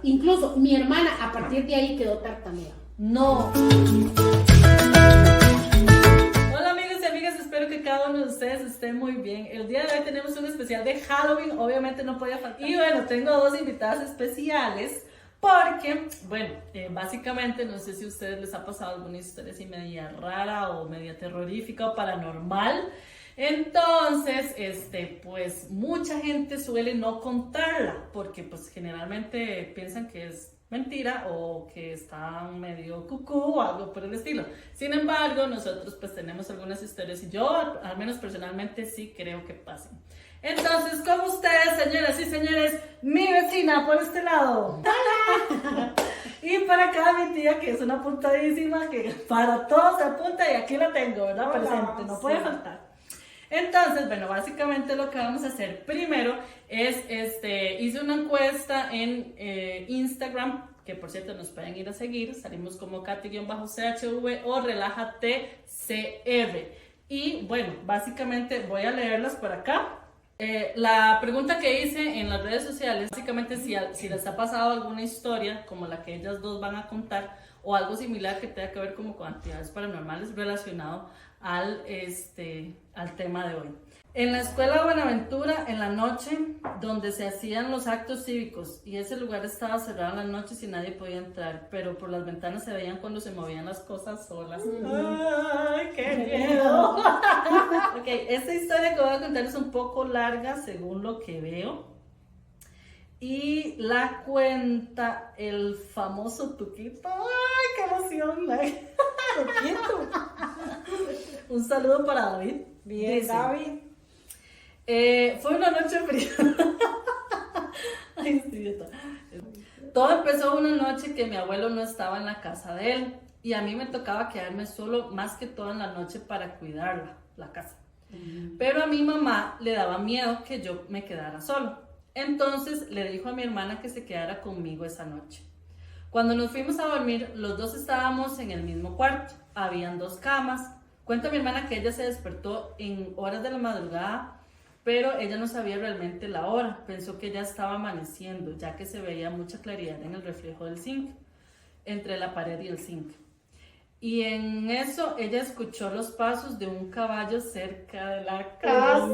Incluso mi hermana a partir de ahí quedó tartamuda. No. Hola amigos y amigas, espero que cada uno de ustedes esté muy bien. El día de hoy tenemos un especial de Halloween, obviamente no podía faltar. Y bueno, tengo dos invitadas especiales porque, bueno, básicamente no sé si a ustedes les ha pasado alguna historia así media rara o media terrorífica o paranormal. Entonces, pues mucha gente suele no contarla porque pues generalmente piensan que es mentira o que están medio cucú o algo por el estilo. Sin embargo, nosotros pues tenemos algunas historias y yo, al menos personalmente, sí creo que pasen. Entonces, con ustedes, señoras y señores, mi vecina por este lado. Y para acá mi tía, que es una apuntadísima, que para todo se apunta y aquí la tengo, ¿verdad? Presente, no puede faltar. Entonces, bueno, básicamente lo que vamos a hacer primero es, hice una encuesta en Instagram, que por cierto nos pueden ir a seguir, salimos como Katy-CHV o RelájateCR. Y bueno, básicamente voy a leerlas por acá. La pregunta que hice en las redes sociales, básicamente si les ha pasado alguna historia como la que ellas dos van a contar o algo similar que tenga que ver como con actividades paranormales relacionado al tema de hoy. En la escuela Buenaventura, en la noche, donde se hacían los actos cívicos, y ese lugar estaba cerrado en las noches y nadie podía entrar, pero por las ventanas se veían cuando se movían las cosas solas. ¡Ay, qué miedo! Ok, esta historia que voy a contar es un poco larga según lo que veo, y la cuenta el famoso Tuquito. ¡Ay, qué emoción! Tuquito. Un saludo para David. Bien, dice, David. Fue una noche fría. Ay, idiota. Todo empezó una noche que mi abuelo no estaba en la casa de él y a mí me tocaba quedarme solo más que toda la noche para cuidarla, la casa. Pero a mi mamá le daba miedo que yo me quedara solo. Entonces le dijo a mi hermana que se quedara conmigo esa noche. Cuando nos fuimos a dormir, los dos estábamos en el mismo cuarto. Habían dos camas. Cuenta mi hermana que ella se despertó en horas de la madrugada, pero ella no sabía realmente la hora. Pensó que ya estaba amaneciendo, ya que se veía mucha claridad en el reflejo del zinc, entre la pared y el zinc. Y en eso ella escuchó los pasos de un caballo cerca de la casa.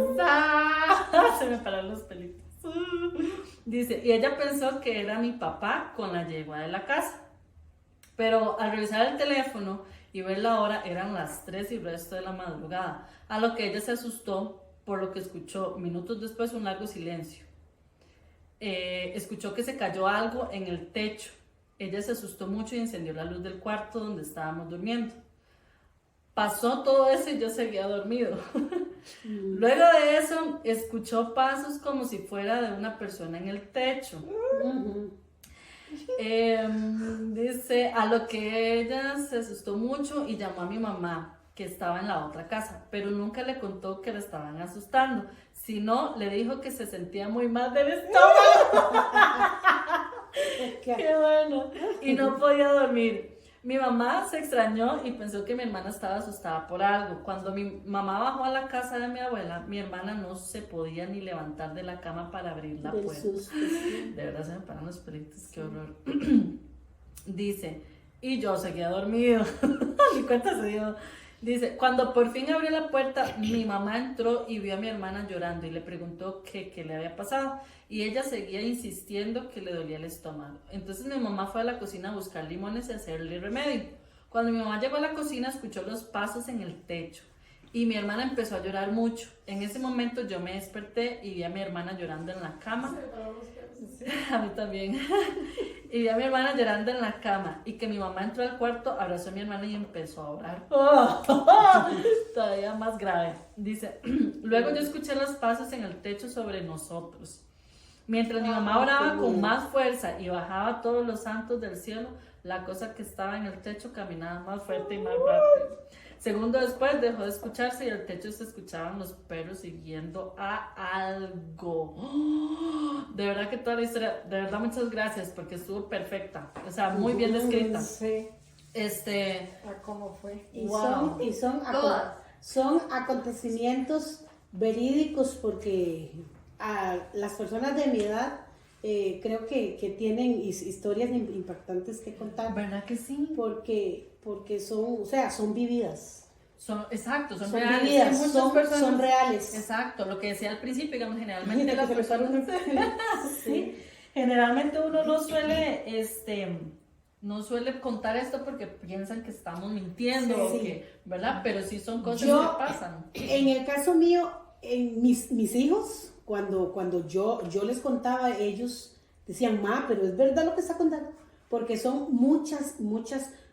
Se me pararon los pelitos. Dice, y ella pensó que era mi papá con la yegua de la casa. Pero al revisar el teléfono y ver la hora, eran las 3 y resto de la madrugada, a lo que ella se asustó por lo que escuchó minutos después un largo silencio. Escuchó que se cayó algo en el techo. Ella se asustó mucho y encendió la luz del cuarto donde estábamos durmiendo. Pasó todo eso y yo seguía dormido. Luego de eso, escuchó pasos como si fuera de una persona en el techo. Dice, a lo que ella se asustó mucho y llamó a mi mamá, que estaba en la otra casa, pero nunca le contó que la estaban asustando, sino le dijo que se sentía muy mal del estómago. Qué bueno. Y no podía dormir. Mi mamá se extrañó y pensó que mi hermana estaba asustada por algo. Cuando mi mamá bajó a la casa de mi abuela, mi hermana no se podía ni levantar de la cama para abrir la puerta. De verdad se me paran los pelitos, qué horror. Dice, y yo seguía dormido. Mi cuenta se dio. Dice, cuando por fin abrió la puerta, mi mamá entró y vio a mi hermana llorando y le preguntó qué le había pasado. Y ella seguía insistiendo que le dolía el estómago. Entonces mi mamá fue a la cocina a buscar limones y hacerle remedio. Cuando mi mamá llegó a la cocina, escuchó los pasos en el techo. Y mi hermana empezó a llorar mucho. En ese momento yo me desperté y vi a mi hermana llorando en la cama. A mí también. Y vi a mi hermana llorando en la cama. Y que mi mamá entró al cuarto, abrazó a mi hermana y empezó a orar. Todavía más grave. Dice, luego yo escuché los pasos en el techo sobre nosotros. Mientras mi mamá oraba con más fuerza y bajaba todos los santos del cielo, la cosa que estaba en el techo caminaba más fuerte y más rápido. Segundo después dejó de escucharse y el techo se escuchaban los perros siguiendo a algo. De verdad que toda la historia, de verdad muchas gracias porque estuvo perfecta, o sea, muy bien descrita. Sí. ¿Cómo fue? Wow. Son acontecimientos verídicos porque a las personas de mi edad creo que tienen historias impactantes que contar. ¿Verdad que sí? Porque son, o sea, son vividas. Exacto, son Son reales. vividas, Hay muchas son personas- reales. Exacto, lo que decía al principio, digamos, Imagínate generalmente las que se me paró personas... Sí, generalmente uno no suele contar esto porque piensan que estamos mintiendo, Sí, o sí. que, ¿verdad? Pero sí son cosas Yo, que pasan. En el caso mío, en mis hijos, cuando yo les contaba, ellos decían, ma, pero es verdad lo que está contando, porque son muchas,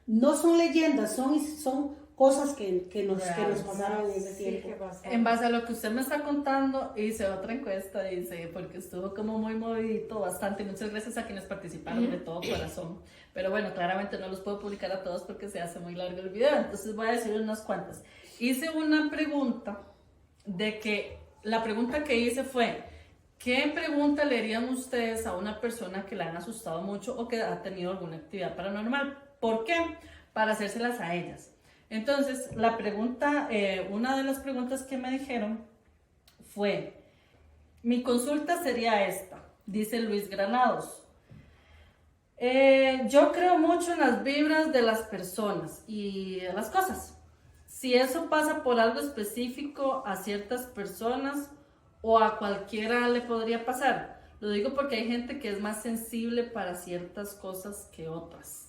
no son leyendas, son cosas que nos pasaron en ese tiempo. En base a lo que usted me está contando, hice otra encuesta, dice, porque estuvo como muy movidito, bastante. Muchas gracias a quienes participaron de todo corazón. Pero bueno, claramente no los puedo publicar a todos porque se hace muy largo el video, entonces voy a decir unas cuantas. Hice una pregunta la pregunta que hice fue, ¿qué pregunta le harían ustedes a una persona que la han asustado mucho o que ha tenido alguna actividad paranormal? ¿Por qué? Para hacérselas a ellas. Entonces, una de las preguntas que me dijeron fue, mi consulta sería esta, dice Luis Granados. Yo creo mucho en las vibras de las personas y de las cosas. Si eso pasa por algo específico a ciertas personas o a cualquiera le podría pasar. Lo digo porque hay gente que es más sensible para ciertas cosas que otras.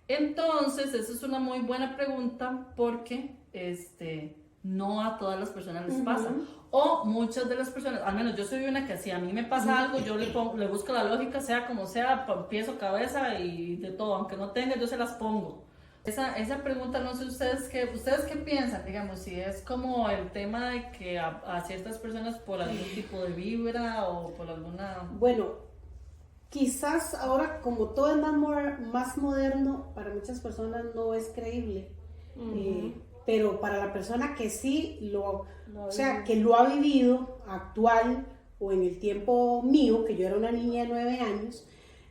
Entonces, esa es una muy buena pregunta porque no a todas las personas les pasa. O muchas de las personas, al menos yo soy una que si a mí me pasa algo, yo le busco la lógica, sea como sea, pies o cabeza y de todo, aunque no tenga, yo se las pongo. Esa pregunta, no sé ustedes qué piensan, digamos, si es como el tema de que a ciertas personas por algún tipo de vibra o por alguna... Bueno, quizás ahora como todo es más moderno, para muchas personas no es creíble, pero para la persona que sí que lo ha vivido actual o en el tiempo mío, que yo era una niña de 9 años,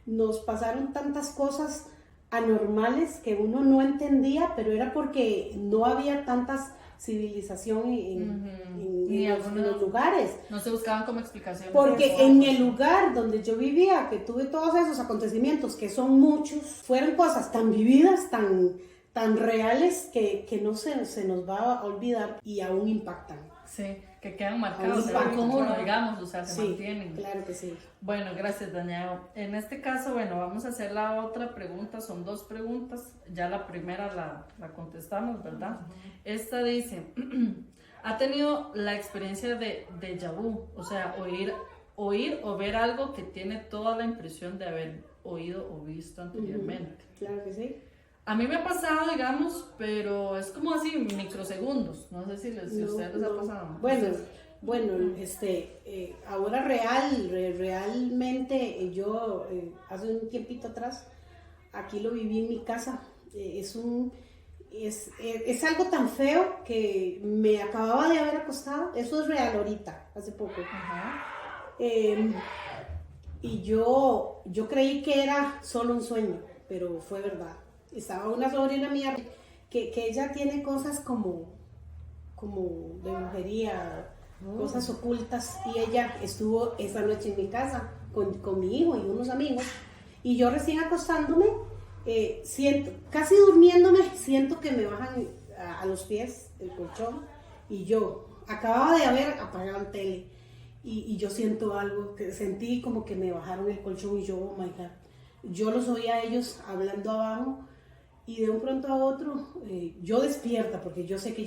nos pasaron tantas cosas anormales que uno no entendía, pero era porque no había tantas civilización en los lugares. No se buscaban como explicación. Porque en el lugar donde yo vivía, que tuve todos esos acontecimientos, que son muchos, fueron cosas tan vividas, tan reales, que no se nos va a olvidar y aún impactan. Sí, que quedan marcados, con uno, digamos, o sea, se Sí, mantienen. claro que sí. Bueno, gracias, Daniel. En este caso, bueno, vamos a hacer la otra pregunta, son 2 preguntas, ya la primera la contestamos, ¿verdad? Esta dice, ¿ha tenido la experiencia de déjà vu? O sea, oír o ver algo que tiene toda la impresión de haber oído o visto anteriormente. Claro que sí. A mí me ha pasado, digamos, pero es como así, microsegundos. No sé si a ustedes les ha pasado. Bueno, ahora realmente yo hace un tiempito atrás, aquí lo viví en mi casa. Es algo tan feo que me acababa de haber acostado. Eso es real ahorita, hace poco. Ajá. Y yo creí que era solo un sueño, pero fue verdad. Estaba una sobrina mía que ella tiene cosas como de brujería, cosas ocultas, y ella estuvo esa noche en mi casa con mi hijo y unos amigos, y yo recién acostándome, casi durmiéndome, siento que me bajan a los pies el colchón, y yo acababa de haber apagado el tele, y yo siento algo, que sentí como que me bajaron el colchón, y yo, oh my God, yo los oía a ellos hablando abajo. Y de un pronto a otro, yo despierta, porque yo sé que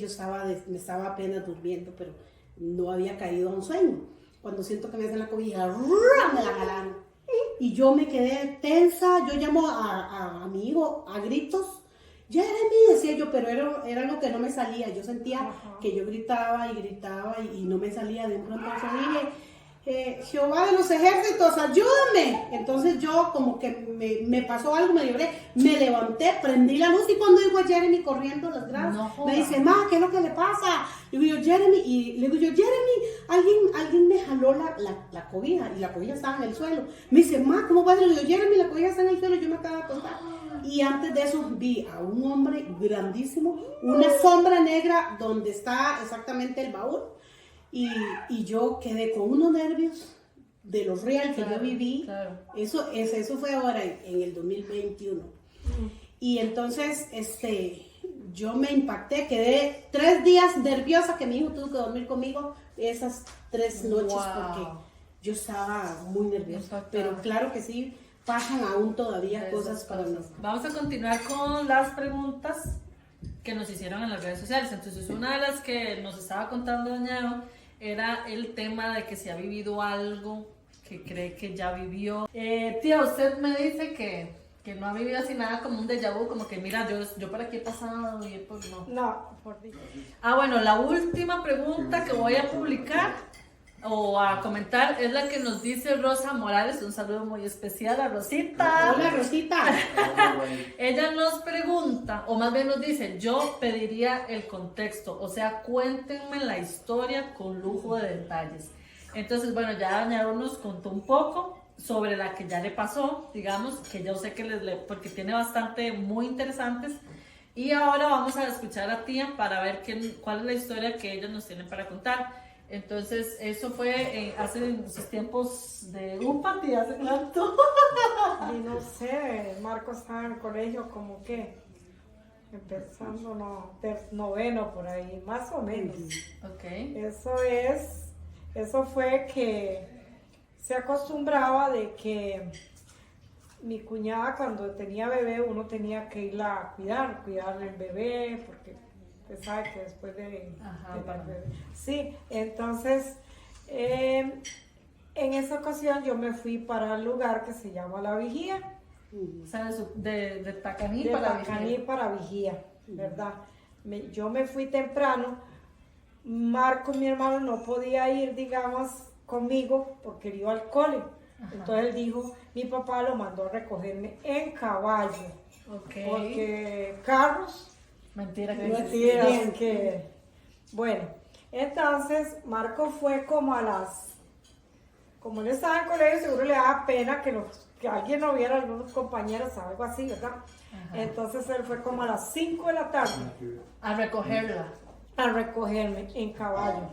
me estaba apenas durmiendo, pero no había caído a un sueño. Cuando siento que me hacen la cobija, me la jalaron. Y yo me quedé tensa, yo llamo a mi hijo a gritos. Jeremy, decía yo, pero era algo que no me salía. Yo sentía que yo gritaba y no me salía. De un pronto a otro dije, Jehová de los ejércitos, ayúdame. Entonces yo como que me pasó algo, me libré, me levanté, prendí la luz, y cuando digo a Jeremy corriendo las gradas, me dice, ma, ¿qué es lo que le pasa? Le digo yo, Jeremy, alguien me jaló la cobija, y la cobija estaba en el suelo. Me dice, ma, ¿cómo va? Le digo, Jeremy, la cobija está en el suelo, yo me acabo de acostar. Y antes de eso vi a un hombre grandísimo, una sombra negra donde está exactamente el baúl. Y yo quedé con unos nervios de lo real que yo Claro, viví. claro. Eso fue ahora en el 2021. Y entonces, yo me impacté, quedé 3 días nerviosa que mi hijo tuvo que dormir conmigo esas 3 noches Wow. porque yo estaba muy nerviosa. Impactada. Pero claro que sí, pasan aún todavía Esas cosas para mí. Vamos a continuar con las preguntas que nos hicieron en las redes sociales. Entonces, una de las que nos estaba contando Doña Eva era el tema de que si ha vivido algo que cree que ya vivió. Tía, usted me dice que no ha vivido así nada como un déjà vu, como que mira, yo por aquí he pasado y pues no. No, por Dios. Ah, bueno, la última pregunta que voy a publicar o a comentar es la que nos dice Rosa Morales. Un saludo muy especial a Rosita. Hola, Rosita. Ella nos pregunta, o más bien nos dice, yo pediría el contexto, o sea, cuéntenme la historia con lujo de detalles. Entonces, bueno, ya Doña Eva nos contó un poco sobre la que ya le pasó, digamos, que yo sé que porque tiene bastante muy interesantes. Y ahora vamos a escuchar a Tía para ver cuál es la historia que ellos nos tienen para contar. Entonces, eso fue hace sus tiempos de UPA, Tía, ¿hace cuánto? Y no sé, Marco estaba en el colegio como que empezando, noveno por ahí, más o menos. Ok. Eso fue que se acostumbraba de que mi cuñada cuando tenía bebé uno tenía que irla a cuidar el bebé, porque usted sabe que después de Ajá, tener para- bebé. Sí, entonces en esa ocasión yo me fui para el lugar que se llama La Vigía. O sea, de Tacaní De para Tacaní Vigía. para Vigía, ¿verdad? Yo me fui temprano. Marco, mi hermano, no podía ir, digamos, conmigo porque él iba al cole. Ajá. Entonces él dijo, mi papá lo mandó a recogerme en caballo, Ok. porque carros, Mentira que mentiras, existían. que... Bueno, entonces Marco fue como como él estaba en colegio, seguro le daba pena que alguien no viera, algunos compañeros o algo así, ¿verdad? Ajá. Entonces él fue como a las 5 de la tarde A recogerla. a recogerme en caballo.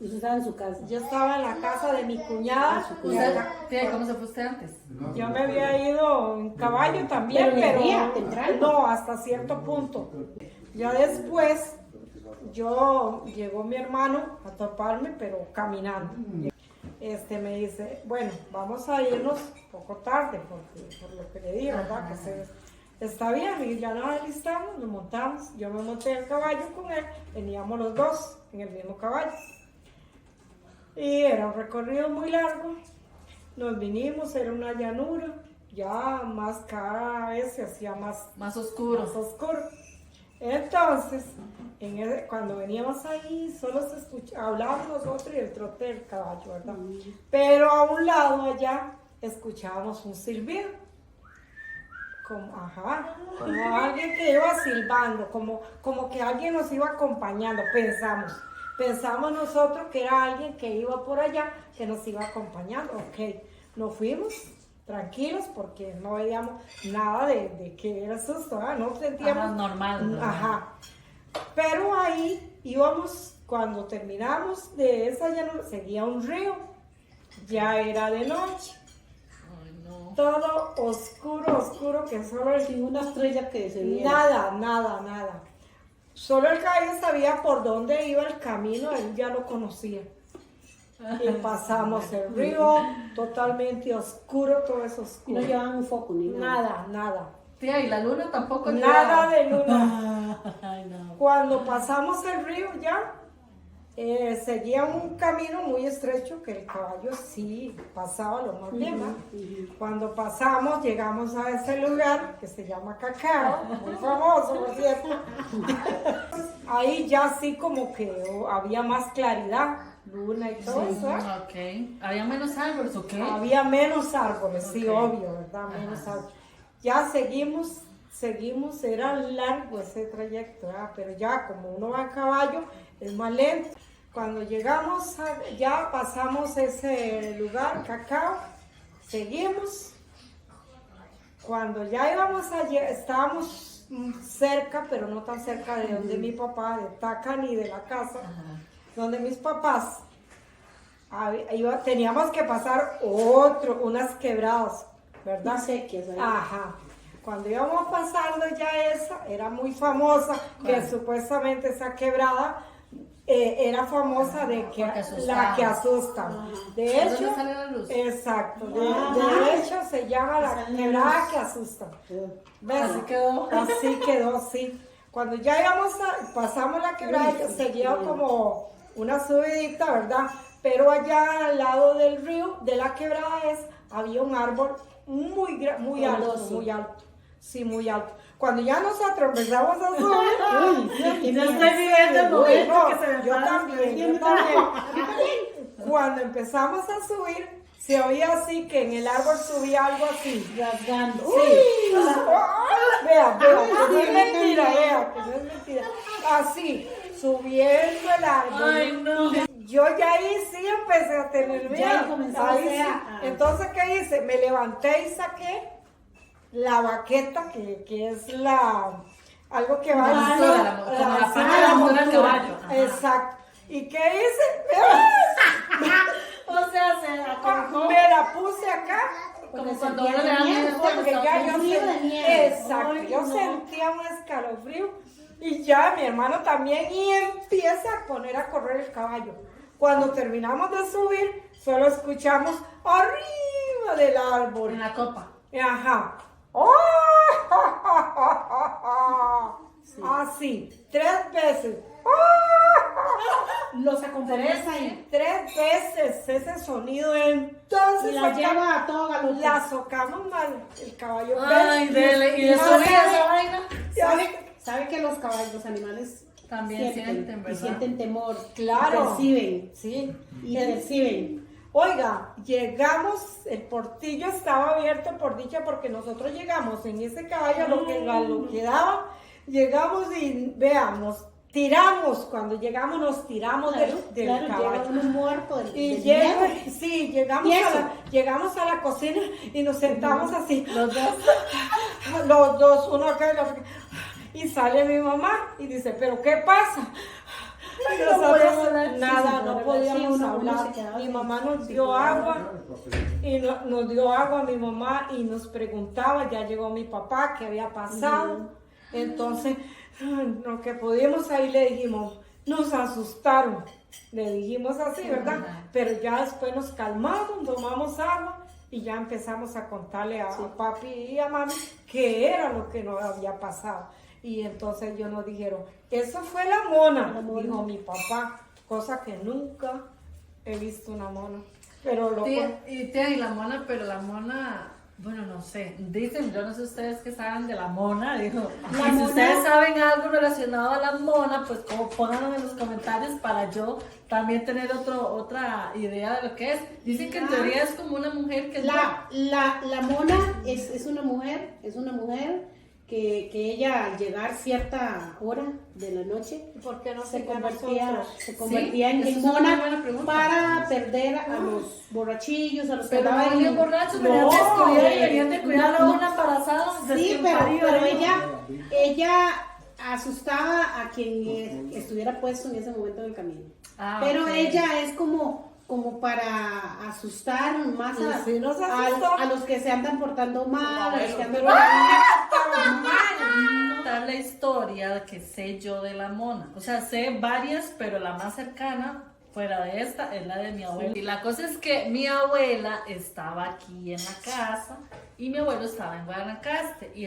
Usted estaba en su casa. Yo estaba en la casa de mi cuñada. Su ¿Usted, cuñada. tía, ¿y cómo se fue usted antes? Yo me había ido en caballo también, Pero en el pero día, temprano. no, hasta cierto punto. Ya después, llegó mi hermano a toparme, pero caminando. Me dice, bueno, vamos a irnos poco tarde, por lo que le dije, ¿verdad? Está bien, y ya nos alistamos, nos montamos. Yo me monté en el caballo con él, veníamos los dos en el mismo caballo. Y era un recorrido muy largo. Nos vinimos, era una llanura, ya más cada vez se hacía más Más oscuro. oscuro. Entonces, cuando veníamos ahí, solo se escuchaba, hablábamos nosotros y el trote del caballo, ¿verdad? Pero a un lado allá escuchábamos un silbido. Como alguien que iba silbando, como que alguien nos iba acompañando, pensamos nosotros que era alguien que iba por allá, que nos iba acompañando. Ok, nos fuimos tranquilos porque no veíamos nada de que era susto, no sentíamos. Ajá, normal. Ajá. Pero ahí íbamos, cuando terminamos de esa llanura, seguía un río, ya era de noche. Ay, no. Todo oscuro, que solo Sin una estrella que se viera. nada. Solo el caballo sabía por dónde iba el camino, él ya lo conocía. Y pasamos el río, totalmente oscuro, todo es Y no oscuro. llevaban un foco ni nada. Nada. Tía, ¿y la luna tampoco? Nada lleva? de luna. Ay, no. Cuando pasamos el río ya, seguía un camino muy estrecho que el caballo sí pasaba lo más bien, ¿va? Cuando pasamos, llegamos a ese lugar que se llama Cacao, muy famoso, por cierto. Ahí ya sí como que había más claridad, luna y todo eso, ¿eh? Ok. ¿Había menos árboles o qué? Había menos árboles, sí, Ok. obvio, ¿verdad? Menos árboles. Ya seguimos, era largo ese trayecto, ¿verdad? Pero ya como uno va a caballo, es más lento. Cuando llegamos, ya pasamos ese lugar, Cacao, seguimos. Cuando ya íbamos allí, estábamos cerca, pero no tan cerca de donde mi papá, de Taca ni de la casa, Ajá. donde mis papás. teníamos que pasar unas quebradas, ¿verdad? Sequias ahí. Ajá. Cuando íbamos pasando ya esa, era muy famosa, que supuestamente esa quebrada era famosa de que Porque asustaba. la que asusta. De ¿Por hecho, dónde sale la luz? exacto. Ah. De hecho, se llama la Sale la quebrada luz. que asusta. ¿Ves? Así quedó. Así quedó, sí. Cuando ya pasamos la quebrada, Uy, sí, seguía sí. como una subidita, ¿verdad? Pero allá al lado del río, de la quebrada había un árbol muy alto, Frondoso. muy alto. Sí, muy alto. Cuando ya nosotros empezamos a subir, Yo estoy viviendo el momento no, que se me yo para también, yo también. Cuando empezamos a subir, se oía así que en el árbol subía algo así. Rasgando. Sí. Vea, que no es mentira, vea, que no es mentira. Así, subiendo el árbol. Ay, no. Yo ya ahí sí empecé a tener miedo. Ya comenzó Ahí usted sí. a- Entonces, ¿qué hice? Me levanté y saqué la baqueta, que es algo que va La encima- montura, como la encima parte de de la montura del caballo. Ajá. Exacto. ¿Y qué hice? O sea, se acomodó. Me la puse acá. Como Porque cuando sentía uno le da miedo, miedo. Porque ya yo frío de miedo. exacto, Ay, yo no. sentía un escalofrío y ya mi hermano también y empieza a poner a correr el caballo. Cuando terminamos de subir, solo escuchamos arriba del árbol. En la copa. Ajá. Así, 3 veces. Los acompañé ahí. 3 veces ese sonido. Entonces Y la acá lleva a todo galope. la socamos mal el caballo. Ay, ¿ves? dele. Y de subida esa vaina. ¿Sabe que los caballos, los animales También sienten, y ¿verdad? sienten temor? Claro. Perciben. Sí. Y perciben. Oiga, llegamos, el portillo estaba abierto por dicha porque nosotros llegamos en ese caballo a lo que daba, llegamos y veamos, tiramos, cuando llegamos nos tiramos del Claro, caballo. llega uno muerto del, Y del miedo. sí, Tieso. llegamos a la cocina y nos sentamos así, Los dos. los dos, uno acá y la otra. Y sale mi mamá y dice, ¿pero qué pasa? Y no nosotros, podíamos hablar. nada, Sí, no sí, podíamos uno hablar. se quedaba Mi sin- mamá nos sin dio poder agua y nos dio agua a mi mamá y nos preguntaba, ya llegó mi papá, qué había pasado. Entonces, lo que pudimos ahí le dijimos, nos asustaron. Le dijimos así, ¿verdad? Pero ya después nos calmamos, tomamos agua y ya empezamos a contarle a papi y a mami qué era lo que nos había pasado. Y entonces ellos nos dijeron, eso fue la mona, dijo mi papá, cosa que nunca he visto una mona. Pero lo Tía, y la mona, pero la mona, bueno, no sé, dicen, yo no sé ustedes qué saben de la mona, dijo, La y si mona- ustedes saben algo relacionado a la mona, pues como pónganlo en los comentarios para yo también tener otra idea de lo que es. Dicen que en teoría es como una mujer que es La mona es una mujer que ella al llegar cierta hora de la noche ¿por qué no se se convertía Sí, en esa es una buena mona pregunta. para perder a los borrachillos, a los que pero no andaban venían borrachos, No, venían descuidados y eh, venían de cuidar a no, una embarazada. Sí, recién pero parida, ¿no? ella asustaba a quien estuviera puesto en ese momento en el camino. Ah, Pero ok. ella es como para asustar más a, Sí, nos asustó. a los que se andan portando mal, a los que andan Contar la historia que sé yo de la mona. O sea, sé varias, pero la más cercana, fuera de esta, es la de mi abuela. Y la cosa es que mi abuela estaba aquí en la casa y mi abuelo estaba en Guanacaste y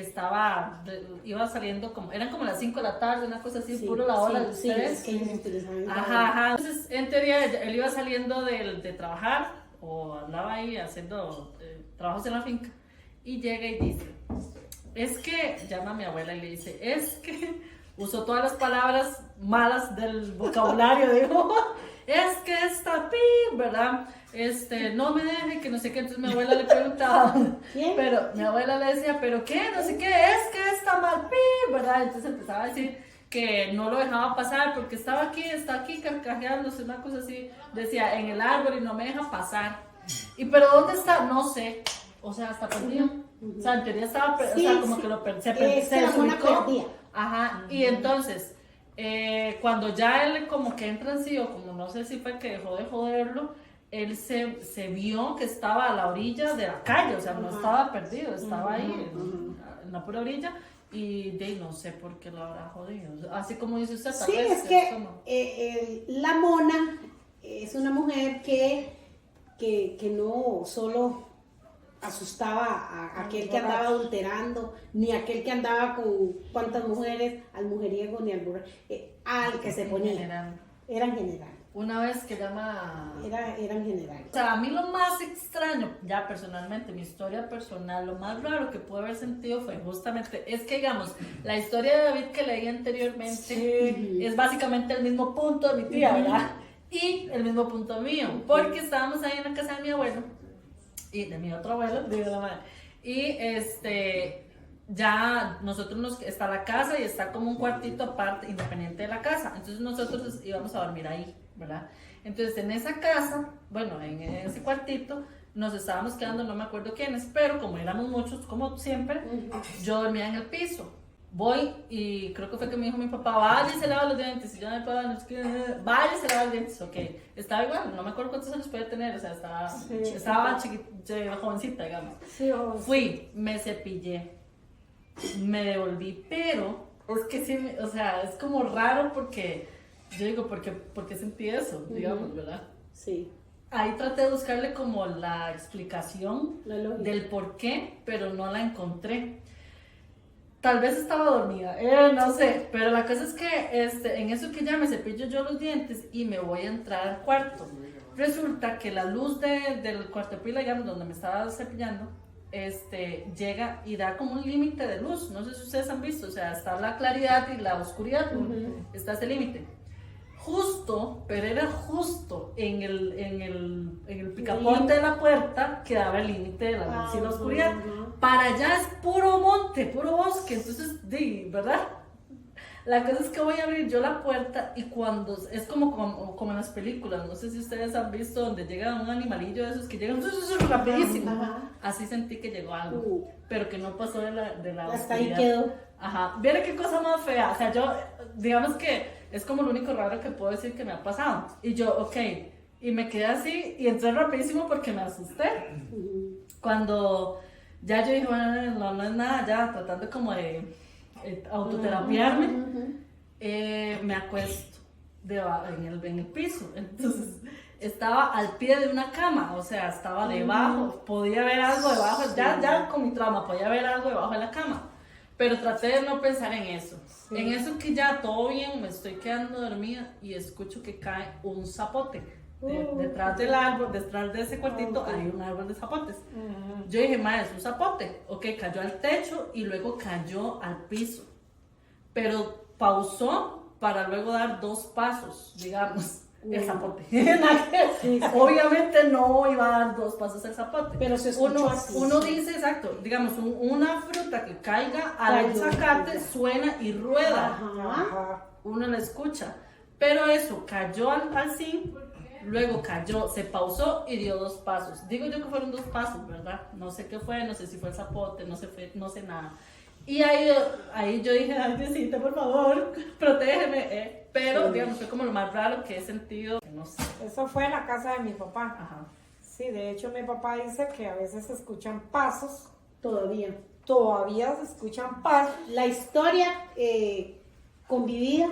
iba saliendo como, eran como las 5 de la tarde, una cosa así, puro la hora de sí, ustedes. es que ellos utilizaban Ajá. Entonces, en teoría, él iba saliendo de trabajar o andaba ahí haciendo trabajos en la finca y llega y dice, es que, llama a mi abuela y le dice, es que usó todas las palabras malas del vocabulario, dijo, es que esta pi, ¿verdad? No me deje, que no sé qué, entonces mi abuela le preguntaba, ¿Quién? pero mi abuela le decía, pero qué, no sé qué, es que está mal pi, ¿verdad? Entonces empezaba a decir que no lo dejaba pasar porque está aquí carcajeándose, una cosa así, decía, en el árbol y no me deja pasar. Y pero ¿dónde está? No sé, o sea, hasta perdido. O sea, en teoría estaba, o Sí, sea, como sí. que se Es que la mona desubicó. perdía. Ajá, y entonces, cuando ya él como que entra en sí, o como no sé si fue que dejó de joderlo, él se vio que estaba a la orilla de la calle, o sea, no estaba perdido, estaba ahí en la pura orilla. Y no sé por qué lo habrá jodido. Así como dice usted, tal Sí, vez es que como... la mona es una mujer que no solo asustaba a aquel que andaba adulterando, ni aquel que andaba con cuantas mujeres, al mujeriego, ni al borracho, al que se ponía. Era en general. Una vez que llama... Era en general. O sea, a mí lo más extraño, ya personalmente, mi historia personal, lo más raro que pude haber sentido fue justamente, es que digamos, la historia de David que leí anteriormente es básicamente el mismo punto de mi tía, ¿verdad? Y el mismo punto mío, porque estábamos ahí en la casa de mi abuelo, y de mi otro abuelo, digo la madre, y ya nosotros está la casa y está como un cuartito aparte, independiente de la casa, entonces nosotros íbamos a dormir ahí, ¿verdad? Entonces en esa casa, bueno, en ese cuartito, nos estábamos quedando, no me acuerdo quiénes, pero como éramos muchos, como siempre, yo dormía en el piso. Voy y creo que fue que me dijo mi papá, vaya y se lava los dientes, y yo me papá, vaya y se lava los dientes, ok. Estaba igual, no me acuerdo cuántos años podía tener, o sea, estaba chiquita, jovencita, digamos. Sí, fui, me cepillé, me devolví, pero es que sí, o sea, es como raro porque yo digo, ¿por qué sentí eso? Digamos, ¿verdad? Sí. Ahí traté de buscarle como la explicación del por qué, pero no la encontré. Tal vez estaba dormida, no sé, pero la cosa es que en eso que ya me cepillo yo los dientes y me voy a entrar al cuarto. Resulta que la luz del cuarto de pila, digamos, donde me estaba cepillando, llega y da como un límite de luz. No sé si ustedes han visto, o sea, está la claridad y la oscuridad, está ese límite. Justo, pero era justo en el picaporte de la puerta que daba el límite de la luz y la oscuridad. Para allá es puro monte, puro bosque, entonces, ¿verdad? La cosa es que voy a abrir yo la puerta y cuando, es como en las películas, no sé si ustedes han visto donde llega un animalillo de esos que llegan rapidísimo. Así sentí que llegó algo, pero que no pasó de la hasta ahí oscuridad. quedó. Ajá, viene qué cosa más fea, o sea, yo, digamos que es como lo único raro que puedo decir que me ha pasado. Y yo, ok, y me quedé así y entré rapidísimo porque me asusté. Cuando ya yo dije, bueno, no es nada, ya tratando como de autoterapiarme, me acuesto en el piso. Entonces estaba al pie de una cama, o sea, estaba debajo, podía ver algo debajo, ya con mi trauma, podía ver algo debajo de la cama. Pero traté de no pensar en eso. En eso que ya todo bien, me estoy quedando dormida y escucho que cae un zapote. Detrás del árbol, detrás de ese cuartito hay un árbol de zapotes. Yo dije, ma, es un zapote. Ok, cayó al techo y luego cayó al piso. Pero pausó para luego dar 2 pasos, digamos. El zapote. Obviamente no iba a dar 2 pasos el zapote. Pero se escuchó así. Uno dice, exacto, digamos, una fruta que caiga al zacate suena y rueda. Uno la escucha. Pero eso cayó al zinc, luego cayó, se pausó y dio 2 pasos. Digo yo que fueron 2 pasos, ¿verdad? No sé qué fue, no sé si fue el zapote, no sé nada. Y ahí yo dije, ay, Diosito, por favor, protégeme. Pero, digamos, fue como lo más raro que he sentido, no sé. Eso fue en la casa de mi papá. Ajá. Sí, de hecho mi papá dice que a veces se escuchan pasos. Todavía Se escuchan pasos. la historia convivida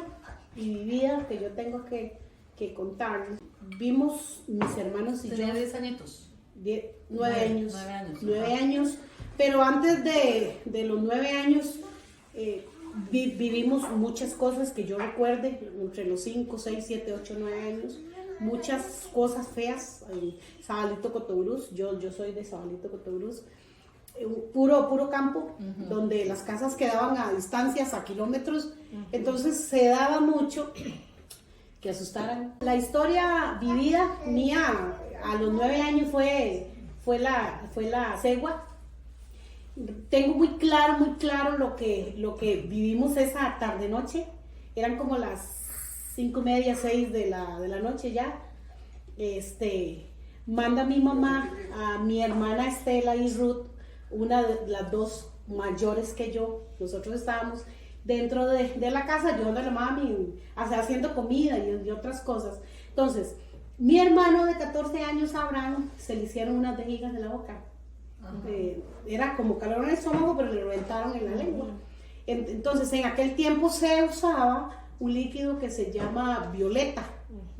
y vivida que yo tengo que contar. Vimos mis hermanos y Tenía yo 10 añitos. 9 años. 9 años. 9 años. Pero antes de los 9 años vivimos muchas cosas que yo recuerde, entre los 5, 6, 7, 8, 9 años. Muchas cosas feas. Sabalito Cotobruz, yo soy de Sabalito Cotobruz. Puro campo, donde las casas quedaban a distancias, a kilómetros. Entonces se daba mucho que asustaran. La historia vivida mía a los 9 años fue la cegua. Tengo muy claro lo que vivimos esa tarde noche. Eran como las 5:30, 6 de la noche ya. Manda mi mamá a mi hermana Estela y Ruth, una de las 2 mayores que yo. Nosotros estábamos dentro de la casa, yo de la mami, haciendo comida y otras cosas. Entonces, Mi hermano de 14 años, Abraham, se le hicieron unas vejigas en la boca. Era como calor en el estómago, pero le reventaron en la lengua. Entonces, en aquel tiempo se usaba un líquido que se llama violeta,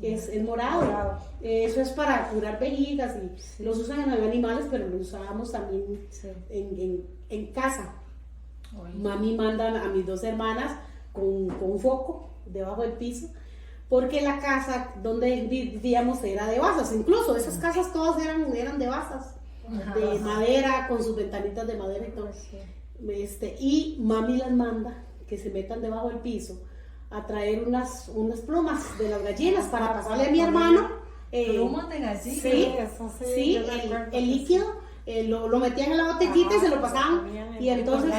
que es morado. Eso es para curar vejigas y los usan en animales, pero lo usábamos también en casa. Mami manda a mis 2 hermanas con un foco debajo del piso, porque la casa donde vivíamos era de basas, incluso esas casas todas eran de basas, de madera, con sus ventanitas de madera y todo. Y mami las manda que se metan debajo del piso a traer unas plumas de las gallinas para pasarle a mi hermano. ¿Plumas de gallina? Sí, el líquido. Lo metían en la botellita y se lo pasaban. Y entonces,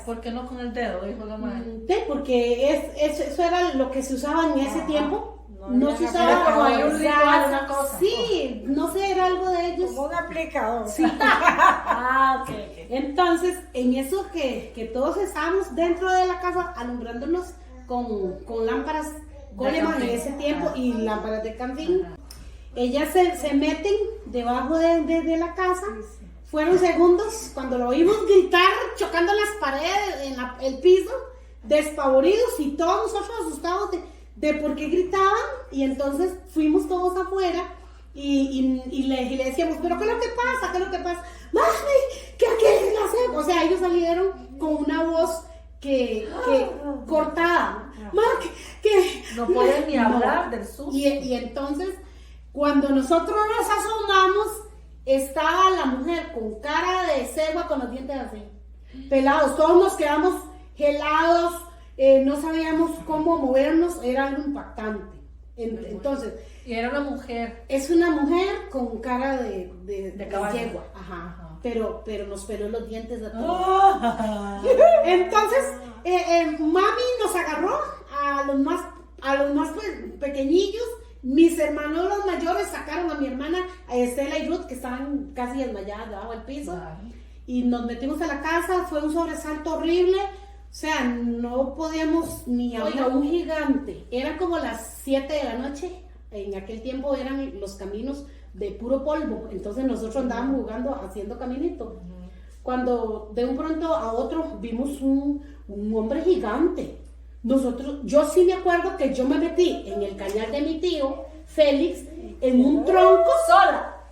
¿por qué no con el dedo? Dijo la madre. Sí, porque eso era lo que se usaba en ese tiempo. No se usaba como como un ritual, una cosa. Sí, no sé, era algo de ellos. Como un aplicador. Sí. Ok. Entonces, en eso que todos estábamos dentro de la casa alumbrándonos con lámparas Coleman en ese tiempo y lámparas de Canfín. Ellas se meten debajo de la casa. Fueron segundos cuando lo oímos gritar, chocando las paredes, en el piso, despavoridos y todos nosotros asustados de por qué gritaban. Y entonces fuimos todos afuera y le decíamos, ¿pero qué es lo que pasa? ¿Qué es lo que pasa? ¡Mami! ¿Qué hacemos? O sea, ellos salieron con una voz que cortada. ¡Mami! Que no pueden ni hablar del susto. Y entonces, cuando nosotros nos asomamos, estaba la mujer con cara de cegua, con los dientes así, pelados. Todos nos quedamos helados, no sabíamos cómo movernos, era algo impactante. Entonces, y era una mujer. Es una mujer con cara de caballo. yegua, pero nos peló los dientes a todos. Entonces, mami nos agarró a los más pequeñillos. Mis hermanos los mayores sacaron a mi hermana, a Estela y Ruth, que estaban casi desmayadas debajo del piso, y nos metimos a la casa. Fue un sobresalto horrible, o sea, no podíamos ni hablar. Un gigante, eran como las 7 de la noche, en aquel tiempo eran los caminos de puro polvo, entonces nosotros andábamos jugando, haciendo caminito, cuando de un pronto a otro vimos un hombre gigante. Yo sí me acuerdo que yo me metí en el cañal de mi tío, Félix, en un tronco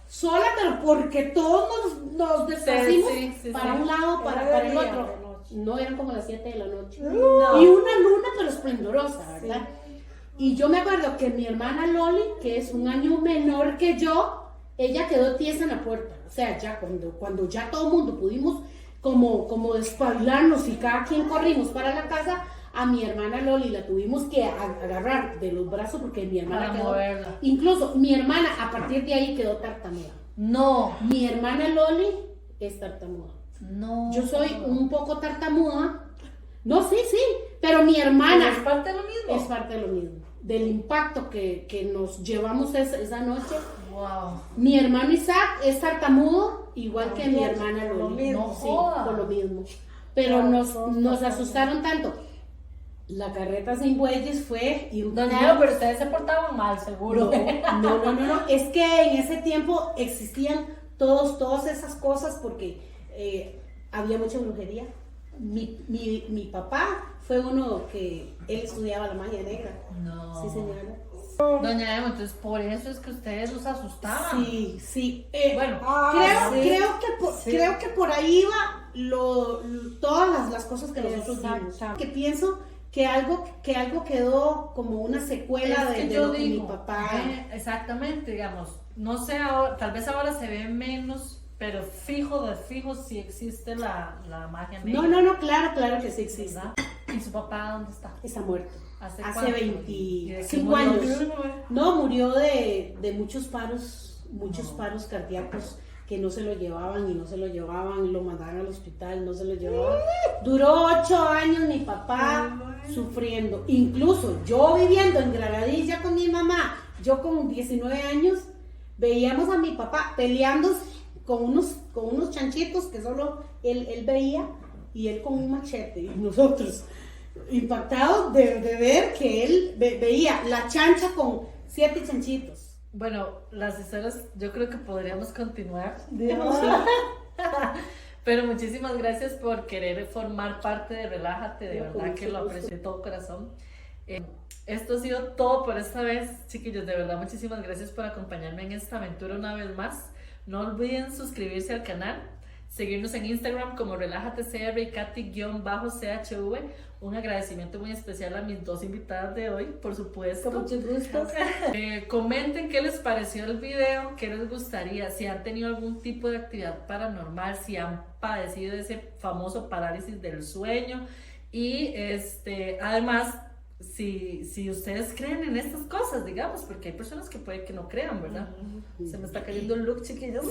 sola, pero porque todos nos desplazimos para un lado, para el otro. No, eran como las 7 de la noche. No. Y una luna, pero esplendorosa, ¿verdad? Y yo me acuerdo que mi hermana Loli, que es un año menor que yo, ella quedó tiesa en la puerta. O sea, ya cuando ya todo el mundo pudimos como despabilarnos y cada quien corrimos para la casa, a mi hermana Loli la tuvimos que agarrar de los brazos porque mi hermana para quedó... moverla. Incluso mi hermana a partir de ahí quedó tartamuda. No. Mi hermana Loli es tartamuda. No. Yo soy un poco tartamuda. No, sí, pero mi hermana... ¿Es parte de lo mismo? Es parte de lo mismo. Del impacto que nos llevamos esa noche. Wow. Mi hermano Isaac es tartamudo, igual que mi hermana Loli. No, sí, por lo mismo. Pero nos asustaron tanto. La carreta sin bueyes fue... Doña Eva, pero ustedes se portaban mal, seguro. No. Es que en ese tiempo existían todas esas cosas porque había mucha brujería. Mi papá fue uno que él estudiaba la magia negra. No. Sí, señora. Doña Eva, entonces por eso es que ustedes los asustaban. Sí. Bueno, creo que por ahí va todas las cosas que nosotros vimos. Que pienso que algo quedó como una secuela de lo que mi papá... exactamente, digamos, no sé ahora, tal vez ahora se ve menos, pero fijo sí existe la magia negra. No, claro que sí existe. ¿Verdad? ¿Y su papá dónde está? Está muerto. ¿Hace 25 años. No, murió de muchos paros cardíacos que no se lo llevaban, lo mandaban al hospital, no se lo llevaban. Duró 8 años mi papá sufriendo. Incluso yo viviendo en Granadilla con mi mamá, yo con 19 años, veíamos a mi papá peleando con unos chanchitos que solo él veía, y él con un machete, y nosotros impactados de ver que él veía la chancha con 7 chanchitos. Bueno, las historias yo creo que podríamos continuar, digamos. Pero muchísimas gracias por querer formar parte de Relájate, de verdad que lo aprecio de todo corazón. Esto ha sido todo por esta vez, chiquillos, de verdad muchísimas gracias por acompañarme en esta aventura una vez más. No olviden suscribirse al canal, seguirnos en Instagram como RelájateCR y Katy_CHV. Un agradecimiento muy especial a mis dos invitadas de hoy, por supuesto. Con mucho gusto. Comenten qué les pareció el video, qué les gustaría, si han tenido algún tipo de actividad paranormal, si han padecido ese famoso parálisis del sueño y además si ustedes creen en estas cosas, digamos, porque hay personas que puede que no crean, ¿verdad? Se me está cayendo el look, chiquillos.